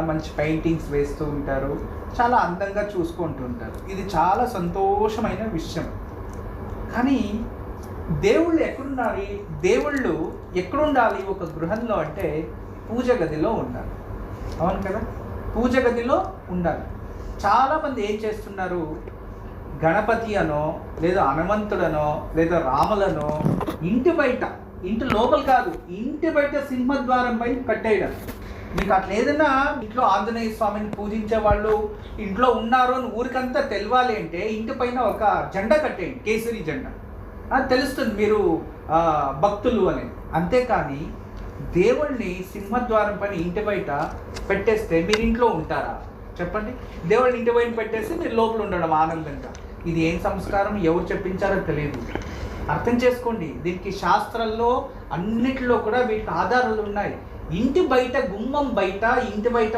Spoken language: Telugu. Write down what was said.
మంచి పెయింటింగ్స్ వేస్తూ ఉంటారు, చాలా అందంగా చూసుకుంటూ ఉంటారు. ఇది చాలా సంతోషమైన విషయం. కానీ దేవుళ్ళు ఎక్కడుండాలి? దేవుళ్ళు ఎక్కడుండాలి ఒక గృహంలో అంటే పూజ గదిలో ఉండాలి. అవును కదా? పూజ గదిలో ఉండాలి. చాలామంది ఏం చేస్తున్నారు, గణపతి అనో లేదా హనుమంతుడనో లేదా రాములనో ఇంటి బయట, ఇంటి లోపల కాదు, ఇంటి బయట సింహద్వారం పైన కట్టేయడం. మీకు అట్లా ఏదైనా ఇంట్లో ఆంజనేయ స్వామిని పూజించే వాళ్ళు ఇంట్లో ఉన్నారు అని ఊరికంతా తెలవాలి అంటే ఇంటి పైన ఒక జెండా కట్టేయండి, కేసరి జెండా. తెలుస్తుంది మీరు భక్తులు అని. అంతేకాని దేవుణ్ణి సింహద్వారం పైన ఇంటి బయట పెట్టేస్తే మీరు ఇంట్లో ఉంటారా చెప్పండి? దేవుడిని ఇంటి బయట పెట్టేసి మీరు లోపల ఉండడం ఆనందంగా. ఇది ఏం సంస్కారం, ఎవరు చెప్పించారో తెలియదు. అర్థం చేసుకోండి. దీనికి శాస్త్రాల్లో అన్నిటిలో కూడా వీటికి ఆధారాలు ఉన్నాయి. ఇంటి బయట, గుమ్మం బయట, ఇంటి బయట